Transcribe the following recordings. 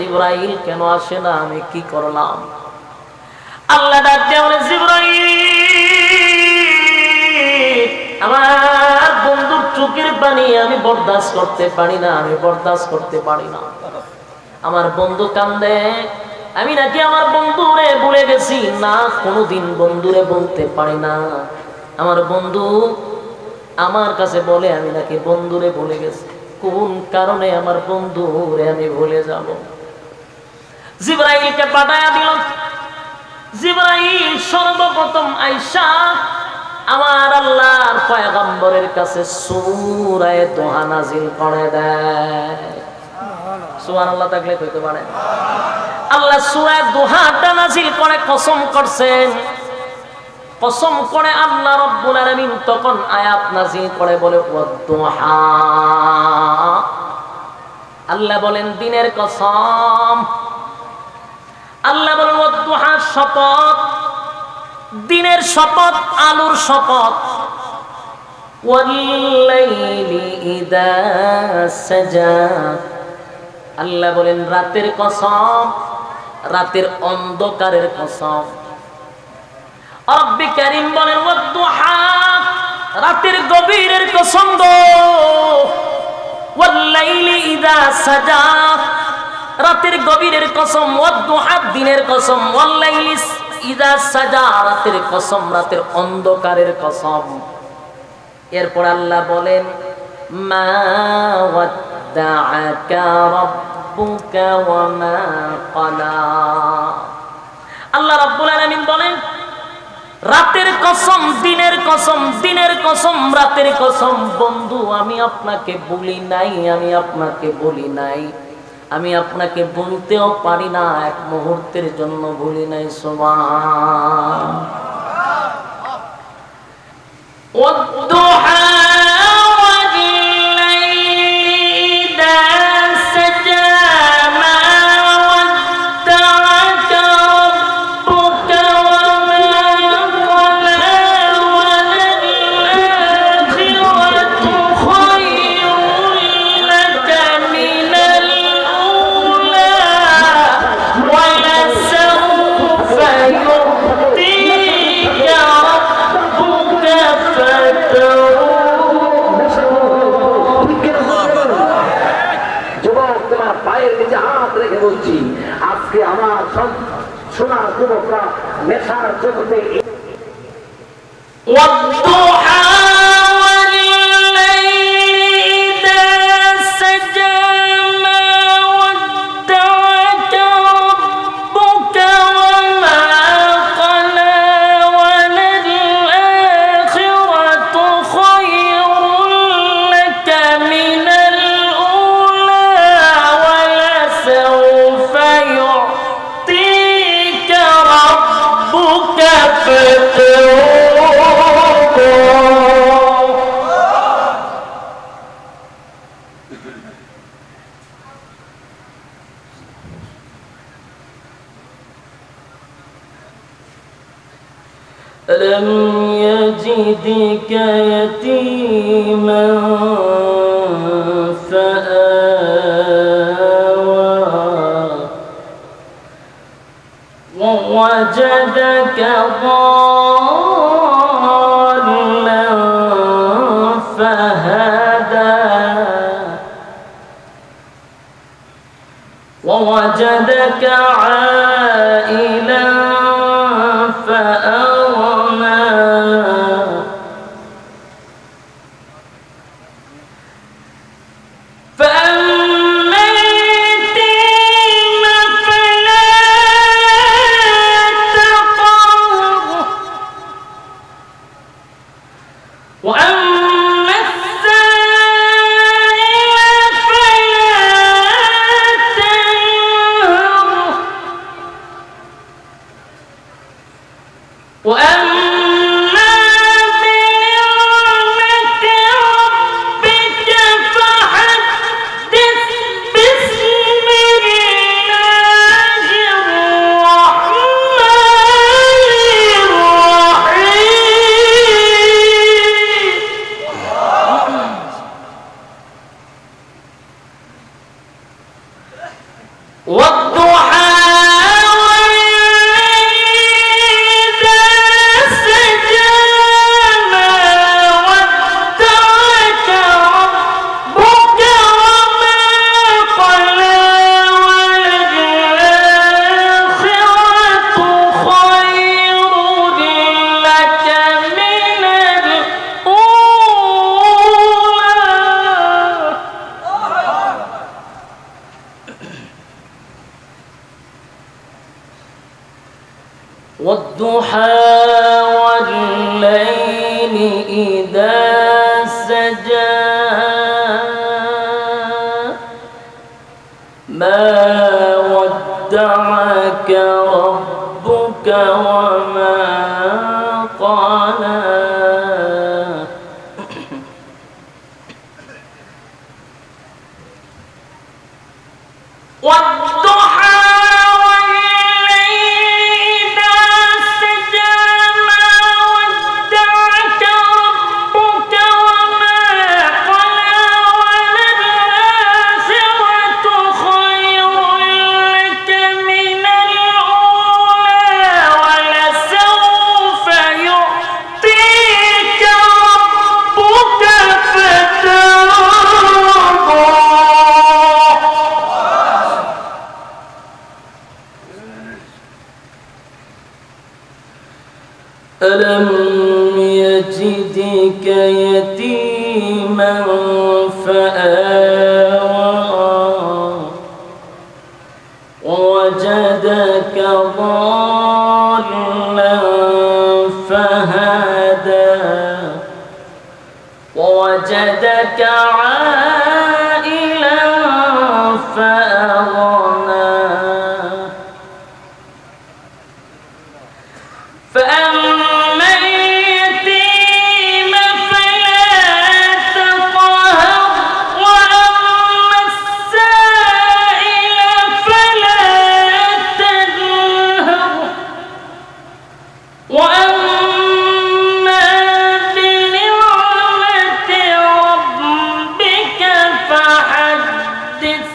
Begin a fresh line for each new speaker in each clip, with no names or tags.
জিবরাইল কেন আসে না, আমি কি করলাম? আল্লাহ ডাক দিয়ে বলে, জিবরাইল, আমার বন্ধুর চোখের পানি আমি বরদাস্ত করতে পারি না, আমি বরদাস্ত করতে পারি না। আমার বন্ধু কান্দে, আমি নাকি আমার বন্ধুরে ভুলে গেছি? না, কোনোদিন বন্ধুরে বলতে পারি না। আমার বন্ধু আমার কাছে বলে আমি নাকি বন্ধুরে ভুলে গেছি। কোন কারণে আমার বন্ধুরে আমি ভুলে যাব? জিবরাইলকে পাঠায়া দিল। জিবরাইল সর্বপ্রথম আয়েশা আমার আল্লাহর পয়গম্বরের কাছে সূরা দোহা নাযিল করে দেয়। সুবহানাল্লাহ থাকলে কইতে পারে। আল্লাহ সূরা দোহাটা নাযিল করে কসম করছেন। কসম করে আল্লাহ রাব্বুল আলামিন তখন আয়াত নাযিল করে বলে, ওয়াদ-দুহা। আল্লাহ বলেন দিনের কসম। আল্লাহ বলেন ওয়াদ-দুহা, শপথ, দিনের শপথ, আলোর শপথ। ওয়াল-লাইলি ইযা সাজা। আল্লাহ বলেন রাতের কসম, রাতের অন্ধকারের কসম। রব্বি কারীম বলেন ওয়াদ-দুহা, রাতের গভীরের কসম গো। ওয়াল-লাইলি ইযা সাজা, রাতের গভীরের কসম। ওয়াদ-দুহা, দিনের কসম। ওয়াল-লাইলি ইযা সাজা, রাতের কসম, রাতের অন্ধকারের কসম। এরপর আল্লাহ বলেন, মা ওয়াদ্দাআকা রাব্বুকা ওয়া মা ক্বালা। আল্লাহ রাব্বুল আলামিন বলেন রাতের কসম, দিনের কসম, দিনের কসম, রাতের কসম। বন্ধু আমি আপনাকে বলি নাই, আমি আপনাকে বলি নাই, আমি আপনাকে বলতেও পারি না, এক মুহূর্তের জন্য বলি নাই। সুবহান। ওয়াদ-দুহা
বলছি, আজকে আমার সোনার যুবকরা নেশার জগতে
ألم يجدك يتيما فآوى ووجدك ضالا فهدى ووجدك عائلا فأغنى فأما اليتيم فلا تقهر وأما السائل فلا تنهر وأما بنعمة ربك فحدث بسم الله الرحمن الرحيم والضحى والليل إذا سجى ما ودعك ربك وما قلى والضحى والليل إذا سجى ما ودعك ربك وما قلى وللآخرة خير لك من الأولى ولسوف يعطيك ربك فترضى ألم يجدك يتيما فآوى ووجدك ضالا فهدى ووجدك عائلا فأغنى فأما اليتيم فلا تقهر وأما السائل فلا تنهر وأما بنعمة ربك فحدث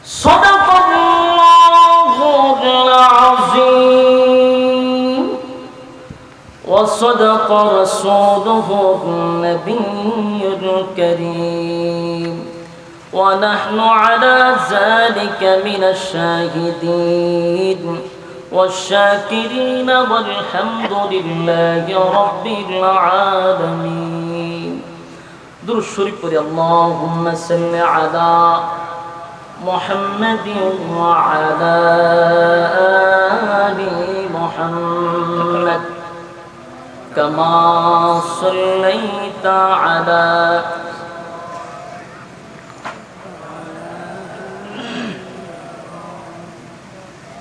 صدق الله العظيم وصدق رسوله النبي الكريم ونحن على ذلك من الشاهدين والشاكرين والحمد لله رب العالمين درود الشريف اللهم صل على محمد وعلى آل محمد كما صليت على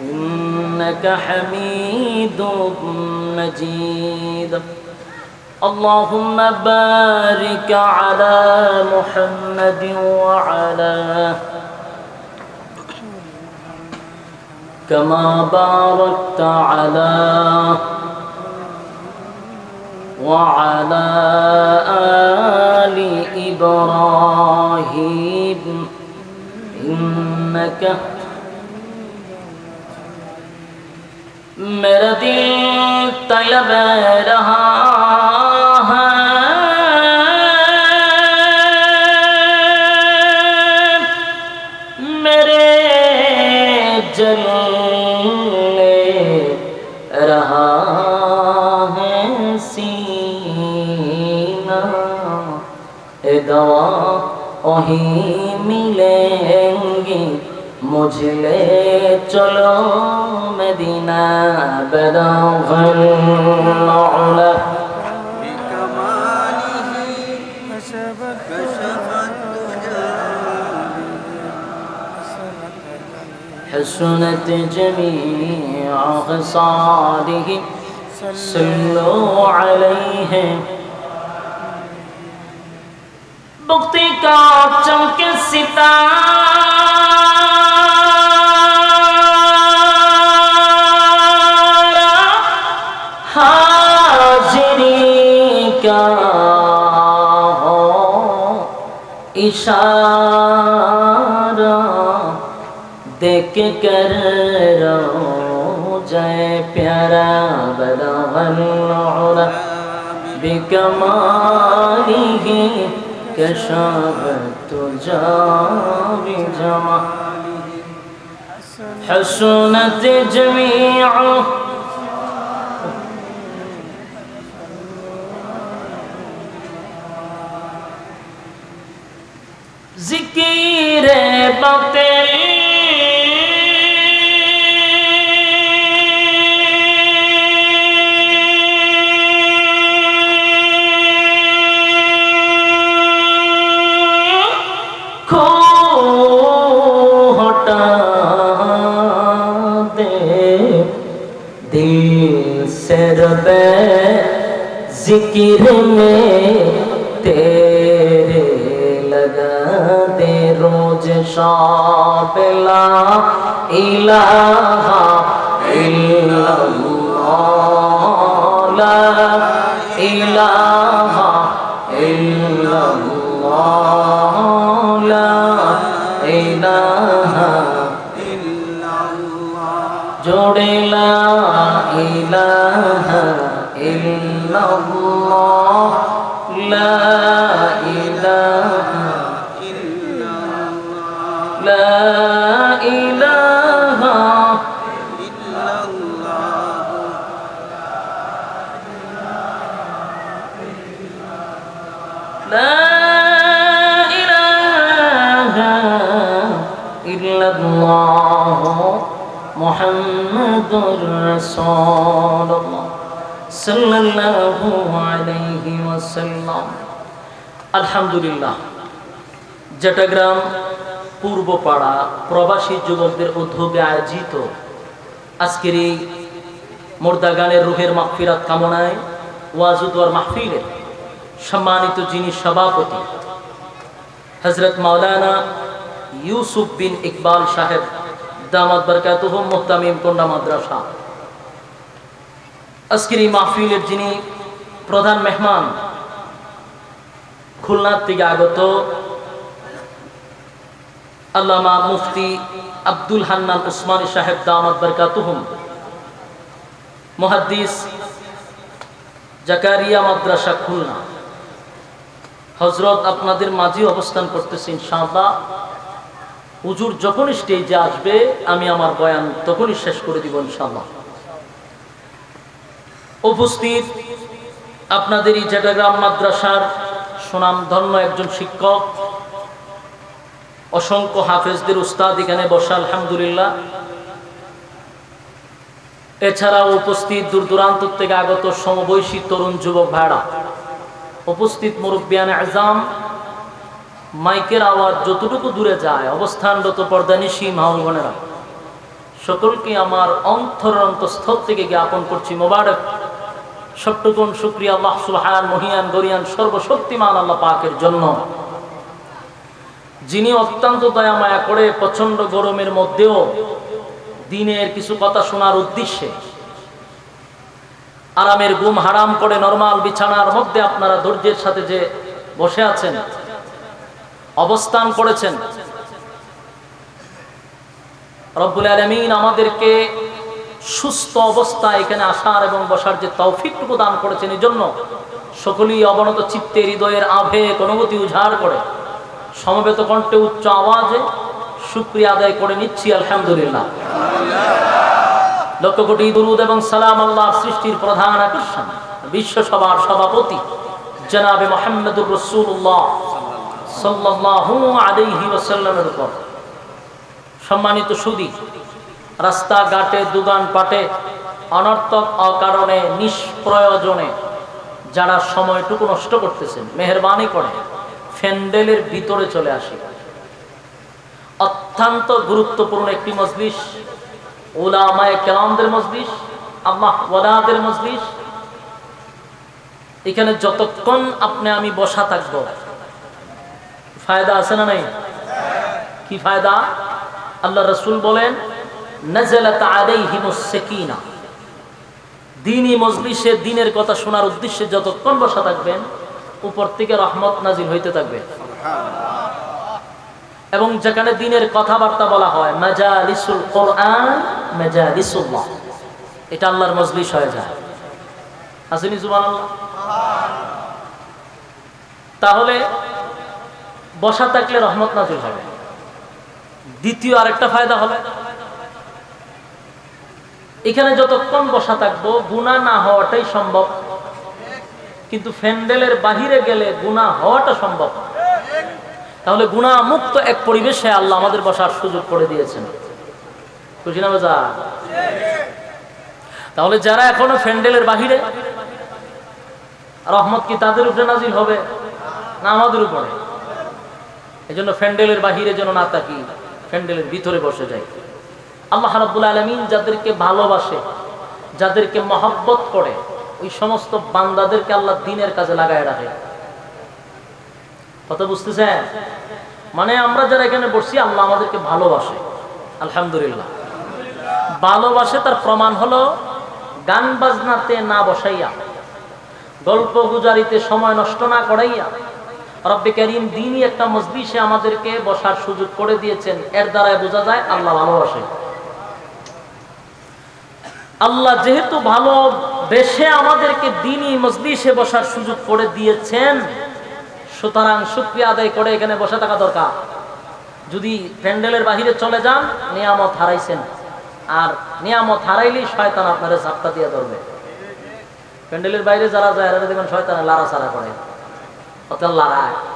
إنك حميد مجيد اللهم بارك على محمد وعلى كما باركت على وعلى آل إبراهيم إنك मेरा दिल तलब रहा है मेरे जलने रहा है सीना ए दवा वहीं मिलेंगी मुझे ले चलो मदीना बदौल उला حسنت جميع خصاله صلوا عليه بغتی کا چمکے ستارہ حاضری کا ہو اشارہ دیکھ کر رو جائے پیارا بلغ العلا بکمالہ كشف الترجى بجماله حسنت جميع ذکر باطل दिल से रबे जिक्र में तेरे लगा दे रोज शाम ला इलाहा इल्लल्लाह ला इलाहा इल्लल्लाह ला इलाहा जोड़े ला इलाहा इल्लल्लाह ला इलाहा ला इलाहा ला इलाहा इल्लल्लाह मुहम्मदुर रसूलुल्लाह सल्लल्लाहु अलैहि वसल्लम। আলহামদুলিল্লাহ, চট্টগ্রাম পূর্বপাড়া প্রবাসী যুবকদের উদ্যোগে আয়োজিত আজকের এই মুর্দা গানের রুহের মাগফিরাত কামনায় ওয়াজ ও দোয়ার মাহফিলের সম্মানিত যিনি সভাপতি হযরত মাওলানা ইউসুফ বিন ইকবাল সাহেব দামাত বরকাতুহু মুহতামিম কোন্ডা মাদ্রাসা, আজকের এই মাহফিলের যিনি প্রধান মেহমান খুলনা থেকে আগত আল্লামা মুফতি আব্দুল হান্নান উসমানী সাহেব দামাত বরকাতুহুম, মুহাদ্দিস জাকারিয়া মাদ্রাসা খুলনা, হযরত আপনাদের মাঝে অবস্থান করতেছি ইনশাআল্লাহ। হুজুর যখন স্টেজে আসবে আমি আমার বয়ান তখনই শেষ করে দিব ইনশাআল্লাহ। উপস্থিত আপনাদের এই চট্টগ্রাম মাদ্রাসার সুনামধন্য একজন শিক্ষক, অসংখ্য হাফেজদের উস্তাদ এখানে বসা আলহামদুলিল্লাহ। এছাড়াও উপস্থিত দূর দূরান্ত থেকে আগত সমবয়সী তরুণ যুবক ভাইরা, উপস্থিত মুরব্বিয়ান আজম, মাইকের আওয়াজ যতটুকু দূরে যায় অবস্থানরত পর্দানিশী মা ও বোনেরা, সকলকে আমার অন্তরের অন্তঃস্থল থেকে জ্ঞাপন করছি মোবারক সবটুকুন শুকরিয়া আল্লাহ সুবহান মহিয়ান গরিয়ান সর্বশক্তিমান আল্লাহ পাকের জন্য, যিনি অত্যন্ত দয়া মায়া করে প্রচন্ড গরমের মধ্যেও দিনের কিছু কথা শোনার উদ্দেশ্যে আরামের ঘুম হারাম করে নরমাল বিছানার মধ্যে আপনারা ধৈর্যের সাথে যে বসে আছেন, অবস্থান করেছেন, রব্বুল আলামিন আমাদেরকে সুস্থ অবস্থায় এখানে আসার এবং বসার যে তৌফিকটুকু দান করেছেন, এই জন্য সকলেই অবনত চিত্তে হৃদয়ের আবেগ অনুভূতি উজাড় করে সমবেত কণ্ঠে উচ্চ আওয়াজে শুকরিয়া আদায় করে নিচ্ছি আলহামদুলিল্লাহ। লক্ষ কোটি দুরুদ এবং সালাম আল্লাহ সৃষ্টির প্রধান আকর্ষণ বিশ্ব সভার সভাপতি জনাবে মুহাম্মদুর রাসূলুল্লাহ সাল্লাল্লাহু আলাইহি ওয়াসাল্লামের উপর। সম্মানিত সুধী, রাস্তাঘাটে দোকান পাটে অনর্থক অকারণে নিষ্প্রয়োজনে যারা সময়টুকু নষ্ট করতেছেন, মেহেরবানি করে ফ্যান্ডেলের ভিতরে চলে আসি। অত্যন্ত গুরুত্বপূর্ণ একটি মজলিস, উলামায়ে কেরামদের মজলিস, আল্লাহ ওয়ালাদের মজলিস। এখানে যতক্ষণ আপনি আমি বসা থাকবো ফায়দা আছে না নাই? কি ফায়দা? আল্লাহ রাসূল বলেন নাযালাত আলাইহিমুস সাকিনা, দ্বীনি মজলিসে দ্বীনের কথা শোনার উদ্দেশ্যে যতক্ষণ বসা থাকবেন উপর থেকে রহমত নাজিল হইতে থাকবে। এবং যেখানে দ্বীনের কথাবার্তা বলা হয় মাজালিসুল কোরআন মাজালিসুল্লাহ, এটা আল্লাহর মজলিস হয়ে যায়। আসেনি সুবহানাল্লাহ? তাহলে বসা থাকলে রহমত নাজিল হবে। দ্বিতীয় আরেকটা ফায়দা হবে, এখানে যতক্ষণ বসা থাকবো গুনাহ না হওয়াটাই সম্ভব, কিন্তু ফ্যান্ডেলের বাহিরে গেলে গুনাহ হওয়াটা সম্ভব। তাহলে গুনাহ মুক্ত এক পরিবেশে আল্লাহ আমাদের বসার সুযোগ করে দিয়েছেন। খুশি না বাজা? তাহলে যারা এখনো ফ্যান্ডেলের বাহিরে, রহমত কি তাদের উপরে নাজিল হবে না আমাদের উপরে? এই জন্য ফ্যান্ডেলের বাহিরে যেন না থাকি, ফ্যান্ডেলের ভিতরে বসে যাই। আল্লাহ রাব্বুল আলামিন যাদেরকে ভালোবাসে, যাদেরকে মহব্বত করে, ওই সমস্ত বান্দাদেরকে আল্লাহ দ্বীনের কাজে লাগায় রাখে। কথা বুঝতেছেন? মানে আমরা যারা এখানে বসছি, আল্লাহ আমাদেরকে ভালোবাসে, আলহামদুলিল্লাহ। ভালোবাসে তার প্রমাণ হলো গান বাজনাতে না বসাইয়া, গল্প গুজারিতে সময় নষ্ট না করাইয়া রব্বে কারীম দ্বীনি একটা মজলিসে আমাদেরকে বসার সুযোগ করে দিয়েছেন। এর দ্বারাই বোঝা যায় আল্লাহ ভালোবাসে। আল্লাহ যেহেতু ভালোবেসে আমাদেরকে দ্বীনি মজলিসে বসার সুযোগ করে দিয়েছেন, সুতরাং শুকরিয়া আদায় করে এখানে বসে থাকা দরকার। যদি প্যান্ডেলের বাহিরে চলে যান, নিয়ামত হারাইছেন। আর নিয়ামত হারাইলেই শয়তান আপনারা ঝাপটা দিয়ে ধরবে। প্যান্ডেলের বাইরে যারা যায়, এরা দেখবেন শয়তানে লাড়াচাড়া করে, অর্থাৎ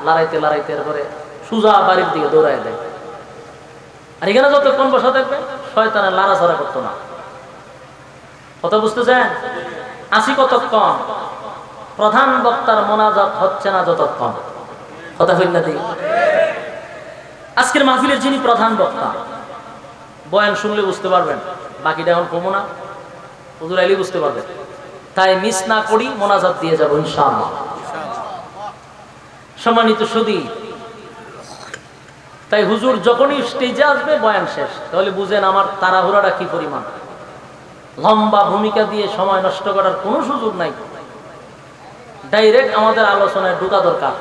লড়াইতে লড়াইতে এরপরে সুজা বাড়ির দিকে দৌড়ায় দেয়। আর এখানে যতক্ষণ বসা থাকবে, শয়তানে লাড়াচাড়া করতো না। কথা বুঝতেছেন? আসি কতক্ষণ? প্রধান বক্তার মোনাজাত হচ্ছে না যতক্ষণ। কথা হইল না? আজকের মাহফিলের যিনি প্রধান বক্তা, বয়ান শুনলে বুঝতে পারবেন, বাকিটা এখন কমো না, হুজুর আইলি বুঝতে পারবেন। তাই মিস না করি, মোনাজাত দিয়ে যাবো ইনশাআল্লাহ। সম্মানিত সুধী, তাই হুজুর যখনই স্টেজে আসবে, বয়ান শেষ, তাহলে বুঝেন আমার তাড়াহুড়াটা কি পরিমাণ। লম্বা ভূমিকা দিয়ে সময় নষ্ট করার কোনো সুযোগ নাই। ডাইরেক্ট আমাদের আলোচনায় ঢোকা দরকার।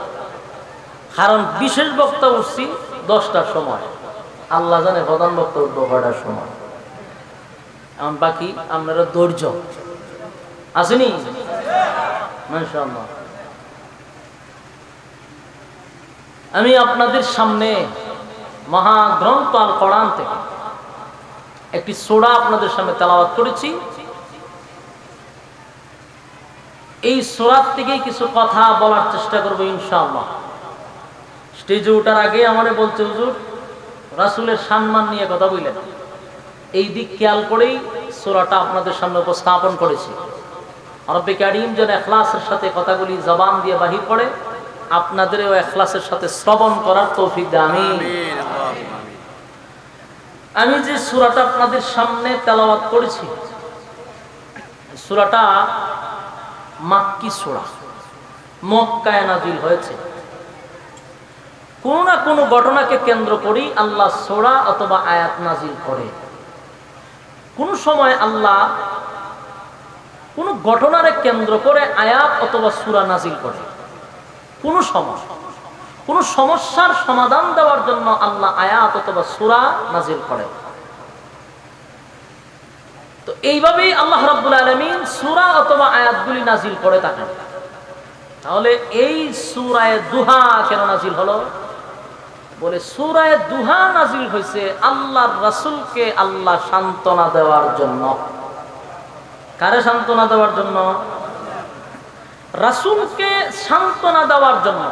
কারণ বিশেষ বক্তা উঠছি 10টার সময়, আল্লাহ জানে প্রধান বক্তা উঠবো 6টার সময়। এখন বাকি আপনারা ধৈর্য আসেনি মাশাআল্লাহ। আমি আপনাদের সামনে মহাগ্রন্থ আল কোরআন থেকে একটি সূরা আপনাদের সামনে তেলাওয়াত করেছি। এই সূরা থেকে কিছু কথা বলার চেষ্টা করব ইনশাআল্লাহ। স্টেজে ওঠার আগে আমারে বলছে, হুজুর রাসূলের সম্মান নিয়ে কথা বললেন। এই দিক খেয়াল করেই সূরাটা আপনাদের সামনে উপস্থাপন করেছি। রব্বে কারীম যেন ইখলাসের সাথে কথাগুলি জবান দিয়ে বাহির করে, আপনাদেরও ইখলাসের সাথে শ্রবণ করার তৌফিক দেন, আমিন। আমি যে সূরাটা আপনাদের সামনে তেলাওয়াত করেছি, সূরাটা মাক্কি সূরা, মক্কায় নাযিল হয়েছে। কোনো না কোনো ঘটনাকে কেন্দ্র করেই আল্লাহ সূরা অথবা আয়াত নাযিল করে। কোন সময় আল্লাহ কোন ঘটনারে কেন্দ্র করে আয়াত অথবা সূরা নাযিল করে। কোন সমস্যার সমাধান দেওয়ার জন্য আল্লাহ আয়াত অথবা সূরা নাযিল করে। তো এইভাবেই আল্লাহ রাব্বুল আলামিন সূরা অথবা আয়াতগুলি নাযিল করে থাকেন। তাহলে এই সূরায়ে দুহা কেন নাযিল হলো? বলে সূরায়ে দুহা নাযিল হয়েছে আল্লাহর রাসূলকে আল্লাহ সান্ত্বনা দেওয়ার জন্য। কারে সান্ত্বনা দেওয়ার জন্য? রাসূলকে সান্ত্বনা দেওয়ার জন্য,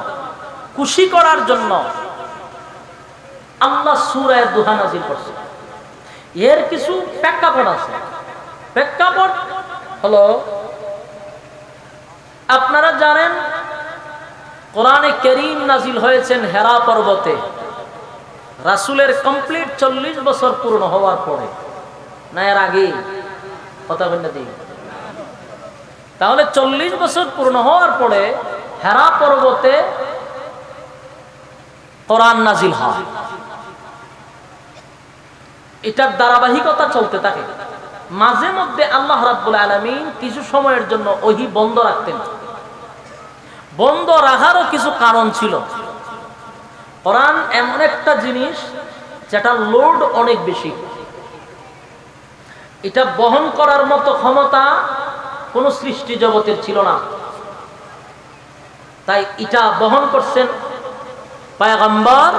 খুশি করার জন্য আল্লাহ সূরায়ে দুহা নাযিল করছে। এর কিছু প্রেক্ষাপট আছে। প্রেক্ষাপট হলো, আপনারা জানেন কোরআনে কারীম নাযিল হয়েছেন হেরা পর্বতে রাসূলের কমপ্লিট 40 বছর পূর্ণ হওয়ার পরে, না এর আগে? কথা বলতে দিই। তাহলে 40 বছর পূর্ণ হওয়ার পরে হেরা পর্বতে কোরআন নাযিল হয়। এটার ধারাবাহিকতা চলতে থাকে। মাঝে মধ্যে আল্লাহ রাব্বুল আলামিন কিছু সময়ের জন্য ওহী বন্ধ রাখতেন। বন্ধ রাখারও কিছু কারণ ছিল। কোরআন এমন একটা জিনিস যেটা লোড অনেক বেশি, এটা বহন করার মতো ক্ষমতা কোন সৃষ্টি জগতের ছিল না। তাই এটা বহন করছেন পয়গম্বর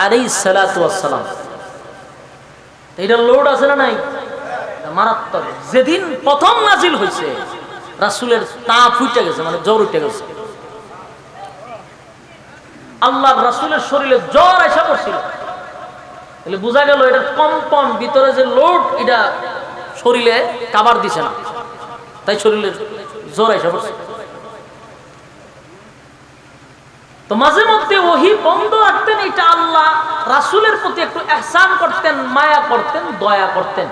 আলাইহিস সালাতু ওয়াস সালাম। এটা লোড আছে না নাই? মারাত্মক। যেদিন প্রথম নাযিল হয়েছে রাসূলের তাপ উঠে গেছে, মানে জ্বর উঠে গেছে। আল্লাহর রাসূলের শরীরে জ্বর এসে পড়ছিল। তাহলে বোঝা গেল এটা কম্পন, ভিতরে যে লোড, এটা শরীরে কাভার দিছে না, তাই শরীরে জ্বর এসে পড়ছে। তো মাঝে মধ্যে ওহী বন্ধ রাখতেন, এটা আল্লাহ রাসূলের প্রতি একটু ইহসান করতেন, মায়া করতেন, দয়া করতেন।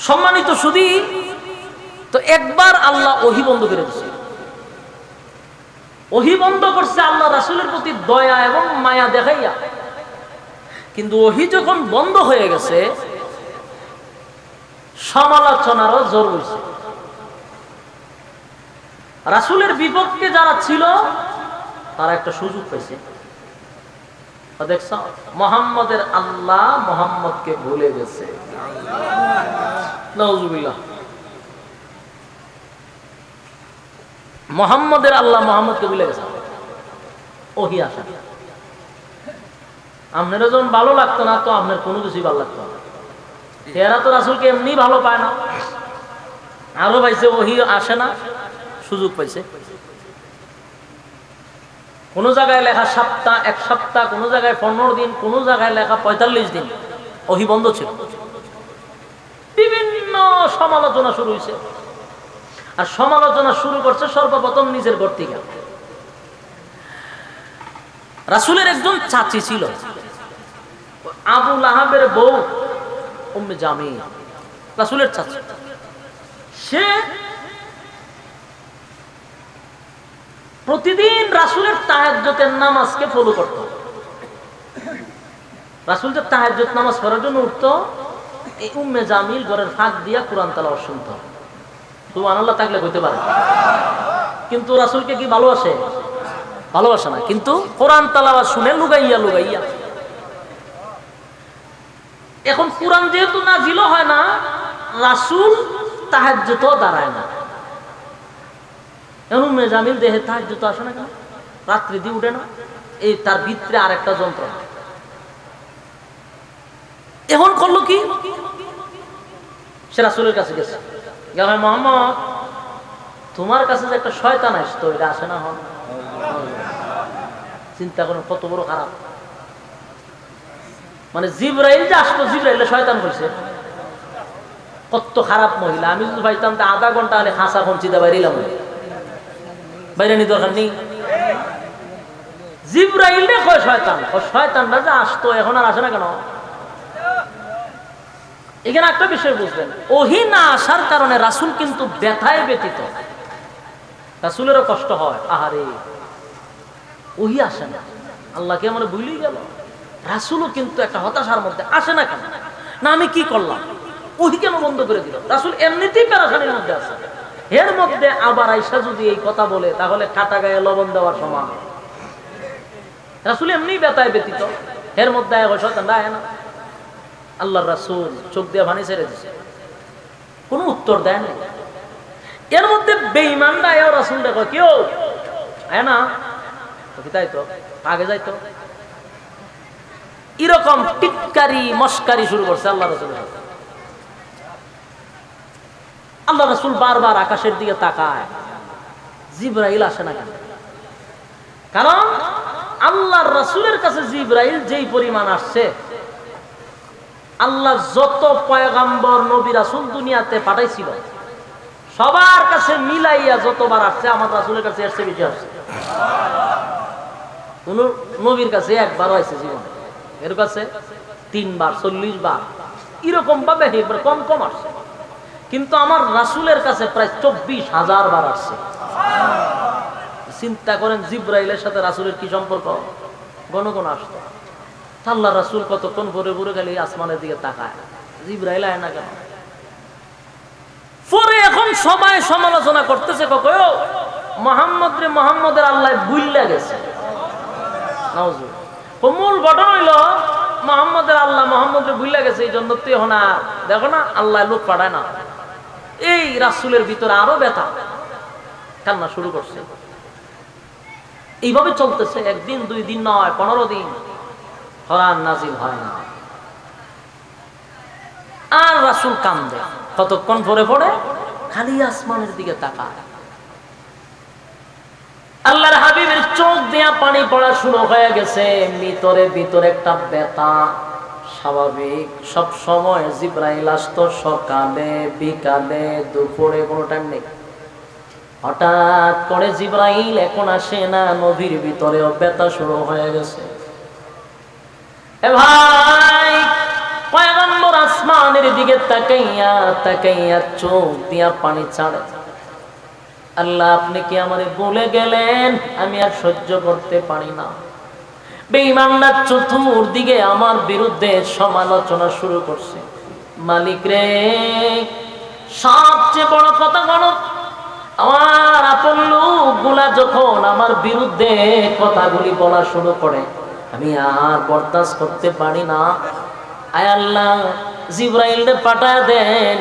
সম্মানিত শুধু তো একবার আল্লাহ ওহী বন্ধ করে দিয়েছে। ওহী বন্ধ করছে আল্লাহ রাসূলের প্রতি দয়া এবং মায়া দেখাইয়া। কিন্তু ওহী যখন বন্ধ হয়ে গেছে, সমালোচনারও জোর হয়েছে। রাসূলের বিপক্ষে যারা ছিল তারা একটা সুযোগ পাইছে। দেখছ, মুহাম্মদের আল্লাহ মুহাম্মদকে ভুলে গেছে। নাউজুবিল্লাহ। মুহাম্মদের আল্লাহ মুহাম্মদকে ভুলে গেছে। ওহী আসা আপনার যখন ভালো লাগতো না, তো আপনার কোনো কিছুই ভালো লাগতো না। এরা তো রাসূলকে এমনি ভালো পায় না, আরো পাইছে ওহী আসে না, সুযোগ পাইছে। কোন জায়গায় লেখা সপ্তাহ, এক সপ্তাহ, কোন জায়গায় 15 দিন, কোন জায়গায় লেখা 45 দিন ওহী বন্ধ ছিল। বিভিন্ন সমালোচনা শুরু হয়েছে। আর সমালোচনা শুরু করছে সর্বপ্রথম নিজের ঘর থেকে। রাসূলের একজন চাচী ছিল, আবু লাহাবের বউ উম্মে জামিল, রাসূলের চাচী। সে প্রতিদিন রাসূলের তাহাজ্জুদের নামাজকে ফলো করত। রাসূল যে তাহাজ্জুদ নামাজ পড়ার জন্য উঠতো, এই উম্মে জামিল ঘরের ফাঁক দিয়া কুরআন তেলাওয়াত শুনত। সুবহানাল্লাহ থাকলে কইতে পারে। কিন্তু রাসূলকে কি ভালোবাসে? ভালোবাসে না, কিন্তু কোরআন তেলাওয়াত শুনে লুগাইয়া লুগাইয়া। এখন কোরআন যেহেতু নাজিল হয় না, রাসূল তাহাজ্জুদও দাঁড়ায় না। উম্মে জামিল দেহে তাহাজ্জুদ আসে না কেন? রাত্রি দিয়ে উঠে না, এই তার ভিতরে আরেকটা যন্ত্রণা। এখন করলো কি? সে রাসূলের কাছে গেছে, গেল, মুহাম্মদ তোমার কাছে যে একটা শয়তান আসতো, এটা আসে না? হন চিন্তা করেন কত বড় খারাপ। মানে জিবরাইল যে আসতো, জিবরাইলে শয়তান কইছে। কত খারাপ মহিলা। আমি যদি পাইতাম তো আধা ঘন্টা হলে হাসা খঞ্চিতে বাইরিলাম, বাইরে নি দরকার নেই। জিবরাইল রে কয় শয়তান, শয়তানটা যে আসতো এখন আর আসে না কেন? এখানে একটা বিষয় বুঝবেন, ওহী না আসার কারণে রাসূল কিন্তু ব্যথায় ব্যতীত। রাসূলেরও কষ্ট হয়, আহারে ওহী আসে না, আল্লাহকে আমরা ভুলেই গেল। রাসূলও কিন্তু একটা হতাশার মধ্যে, আসে না কেন? না আমি কি করলাম, ওহী কেন বন্ধ করে দিল? রাসূল এমনিতেই পেরেশানির মধ্যে আছে। এর মধ্যে আবার আয়েশা যদি এই কথা বলে, তাহলে কাটা গায়ে লবণ দেওয়ার সমান। রাসূল এমনি ব্যথায় ব্যতীত, এর মধ্যে শয়তান আয় না। আল্লাহর রাসূল চোখ দিয়ে পানি ছেড়ে দিয়েছে, কোনো উত্তর দেয় না। এর মধ্যে বেঈমানরা আয় রাসূল দেখো, কেউ আয় না তো কি, তাই তো আগে যাইতো। এরকম টিটকারি মস্কারি শুরু করছে আল্লাহ রাসূলের। আল্লাহ রাসূল বারবার আকাশের দিকে তাকায়, জিবরাইল আসে না কেন? কারণ আল্লাহর রাসূলের কাছে জিবরাইল যেই পরিমাণ আসছে, আল্লাহ যত পয়গম্বর নবী রাসূল দুনিয়াতে পাঠাইছিল সবার কাছে মিলাইয়া যতবার আসছে, আমার রাসূলের কাছে এর চেয়ে বেশি আসছে। কোন নবীর কাছে একবারও আসছে জীবনে, এর কাছে 3 বার, 40 বার, এরকম ভাবে কম কম আসছে। কিন্তু আমার রাসূলের কাছে প্রায় 24,000 বার আসছে। চিন্তা করেন জিবরাইলের সাথে রাসূলের কি সম্পর্ক? গণ গণ আসতো। আল্লাহ রাসূল কতক্ষণ ভরে ভরে গেলে আসমানের দিকে তাকায়, জিবরাইল আয় না কেন? পরে এখন সবাই সমালোচনা করতেছে, কয় মুহাম্মদ রে মুহাম্মদের আল্লাহ ভুইল্লা গেছে। নাউজুবিল্লাহ। মূল ঘটনা হইল মুহাম্মদের আল্লাহ মুহাম্মদ রে ভুইল্লা গেছে, এই জন্য তো এখন আর দেখো না আল্লাহ লোক পাঠায় না। এই রাসূলের ভিতরে আরো ব্যথা, কান্না শুরু করছে। এইভাবে চলতেছে, একদিন 2 দিন নয়, 15 দিন কোরআন নাজিল হয় না। আর রাসূল কান্দে, কতক্ষণ পরে পড়ে খালি আসমানের দিকে তাকায়। আল্লাহর হাবিবের চোখ দিয়া পানি পড়া শুরু হয়ে গেছে। ভিতরে ভিতরে একটা ব্যথা স্বাভাবিক। সব সময় জিবরাইল আসতো সকালে, বিকালে, দুপুরে, কোনো টাইম নেই। হঠাৎ করে জিবরাইল এখন আসে না, নবীর ভিতরেও ব্যথা শুরু হয়ে গেছে। এ ভাই, পয়গম্বর আসমানের দিকে তাকাইয়া তাকাইয়া চোখ দিয়া পানি ছাড়ে। আল্লাহ, আপনি কি আমারে বলে গেলেন? আমি আর সহ্য করতে পারি না। বেঈমানরা চতুর্দিকে আমার বিরুদ্ধে সমালোচনা শুরু করছে। মালিক রে, সবচেয়ে বড় কথা হলো, আমার আপন লোকগুলা যখন আমার বিরুদ্ধে কথাগুলি বলা শুরু করে, আমি আর বরদাস্ত করতে পারি না। আয় আল্লাহ, জিবরাইলকে পাঠায় দেন,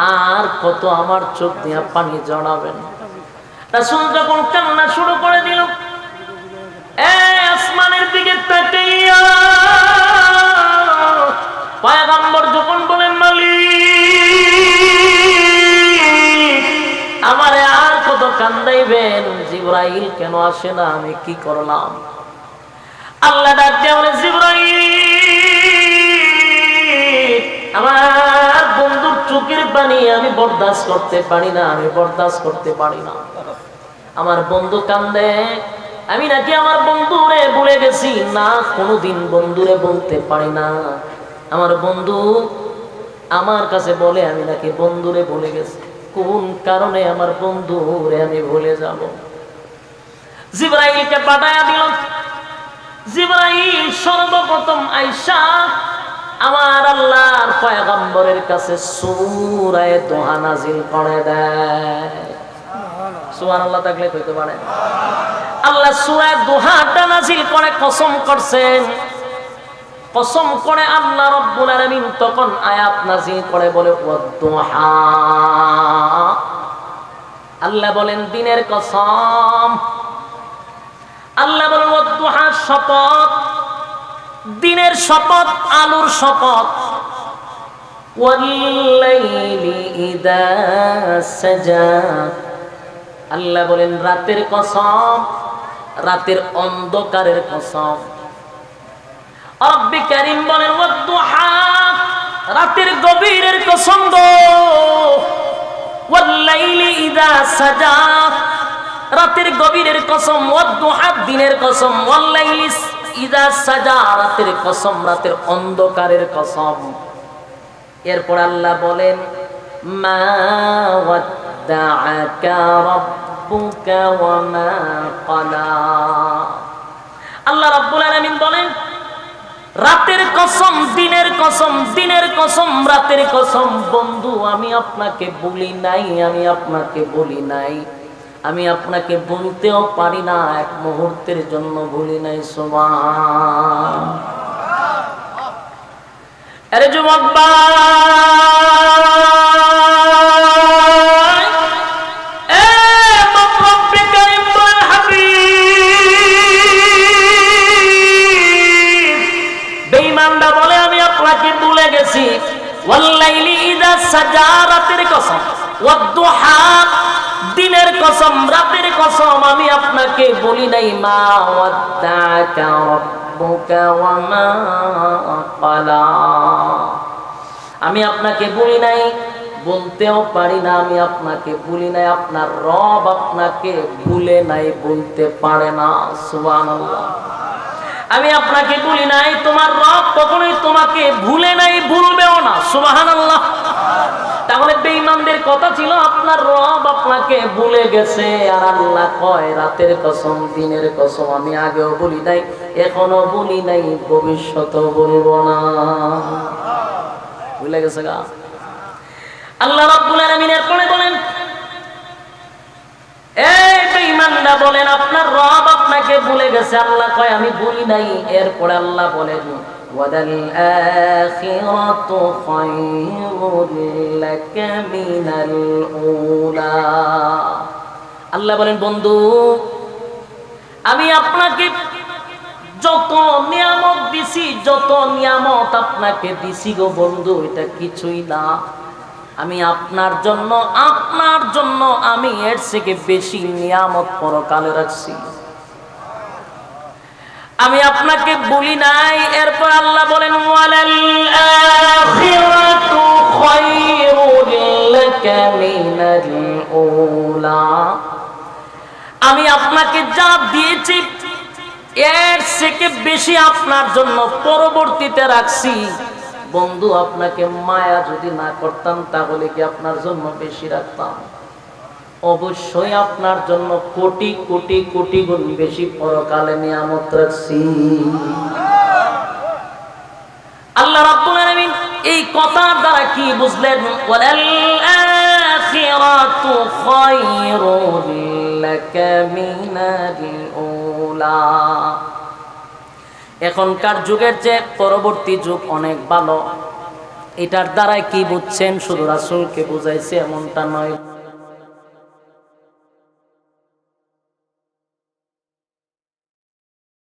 আর কত আমার চোখ দিয়া পানি জড়াবেন। রাসূল যখন কান্না শুরু করে দিল, আসমানের দিকে তাকাইয়া পয়গম্বর যখন বলেন, মালিক, আমারে আর কত কান্দাইবেন? জিবরাইল কেন আসে না? আমি কি করলাম? আল্লাহ ডাক দিয়ে বলে, জিবরাইল, আমার বন্ধুর চোখের পানি আমি বরদাস্ত করতে পারি না, আমি বরদাস্ত করতে পারি না। আমার বন্ধু কান্দে, আমি নাকি আমার বন্ধুরে ভুলে গেছি? না, কোনোদিন বন্ধুরে বলতে পারি না। আমার বন্ধু আমার কাছে বলে আমি নাকি বন্ধুরে ভুলে গেছি। কোন কারণে আমার বন্ধুরে আমি ভুলে যাব? জিবরাইলকে পাঠায়া দিল। জিবরাইল সর্বপ্রথম আইসা আমার আল্লাহর পয়গম্বরের কাছে সূরা দোহা নাযিল করে দেয়। সুবহানাল্লাহ থাকলে কইতে পারে। আল্লাহ সূরা দোহাটা নাযিল করে কসম করছেন। কসম করে আল্লাহ রাব্বুল আলামিন তখন আয়াত নাযিল করে বলে, ওয়াদ-দুহা। আল্লাহ বলেন দিনের কসম। আল্লাহ বলেন ওয়াদ-দুহা, শপথ, দিনের শপথ, আলোর শপথ। ওয়াল-লাইলি ইযা সাজা। আল্লাহ বলেন রাতের কসম, রাতের অন্ধকারের কসম। রব্বি কারীম বলেন ওয়াদ-দুহা, রাতের গভীরের কসম গো। ওয়াল-লাইলি ইযা সাজা, রাতের গভীরের কসম। ওয়াদ-দুহা, দিনের কসম। ওয়াল-লাইলি ইযা সাজা, রাতের কসম, রাতের অন্ধকারের কসম। এরপর আল্লাহ বলেন, মা ওয়াদ্দাআকা রাব্বুকা ওয়া মা ক্বালা। আল্লাহ রাব্বুল আলামিন বলেন রাতের কসম, দিনের কসম, দিনের কসম, রাতের কসম। বন্ধু, আমি আপনাকে বলি নাই, আমি আপনাকে বলি নাই, আমি আপনাকে বলতেও পারি না, এক মুহূর্তের জন্য বলি নাই। সুবহান। আরে যুবক ভাই, এ রব্বি কারীম বলেন, হাবিব, বেঈমানরা বলে আমি আপনাকে ভুলে গেছি। ওয়াল-লাইলি ইযা সাজা, রাতের কসম। ওয়াদ-দুহা, দিনের কসম, রাতের কসম, আমি আপনাকে বলি নাই। মা ওয়াদ্দাআকা রাব্বুকা ওয়া মা ক্বালা, আমি আপনাকে বলি নাই, বলতেও পারি না, আমি আপনাকে বলি নাই। আপনার রব আপনাকে ভুলে নাই, বলতে পারে না। সুবহানাল্লাহ। আমি আপনাকে বলি নাই, তোমার রব কখনোই তোমাকে ভুলে নাই, ভুলবেও না। সুবহানাল্লাহ। তাহলে বেঈমানদের কথা ছিল আপনার রব আপনাকে ভুলে গেছে, আর আল্লাহ কয় রাতের কসম, দিনের কসম, আমি আগেও বলি নাই, এখনো বলি নাই, ভবিষ্যতেও বলবো না। ভুলে গেছে গা আল্লাহ রাব্বুল আলামিন। এরপরে বলেন, এই বেঈমানরা বলেন আপনার রব আপনাকে ভুলে গেছে। আল্লাহ কয় আমি ভুলি নাই। এরপরে আল্লাহ বলেন, ওয়াদাল আখিরাতু খায়রুল লাকা মিনাল উলা। আল্লাহ বলেন বন্ধু, আমি আপনাকে যত নিয়ামত দিছি, যত নিয়ামত আপনাকে দিছি গো বন্ধু, এটা কিছুই না। আমি আপনার জন্য আমি এর থেকে বেশি নিয়ামত পরকালে রাখছি। আমি আপনাকে বলি নাই। এরপর আল্লাহ বলেন, ওয়ালাল আখিরাতু খায়রুল লাকা মিনাল উলা। যা দিয়েছি এর থেকে বেশি আপনার জন্য পরবর্তীতে রাখছি। বন্ধু, আপনাকে মায়া যদি না করতাম তাহলে কি আপনার জন্য বেশি রাখতাম? অবশ্যই আপনার জন্য কোটি কোটি কোটি গুণ বেশি পরকালে নিয়ামত রাখছি। আল্লাহ রাব্বুল আলামিন এই কথার দ্বারা কি বুঝলেন? ওয়ালাল আখিরাতু খায়রুল লাকা মিনাল উলা। এখনকার যুগের যে পরবর্তী যুগ অনেক ভালো, এটার দ্বারা কি বুঝছেন? শুধু রাসূলকে বুঝাইছে এমনটা নয়।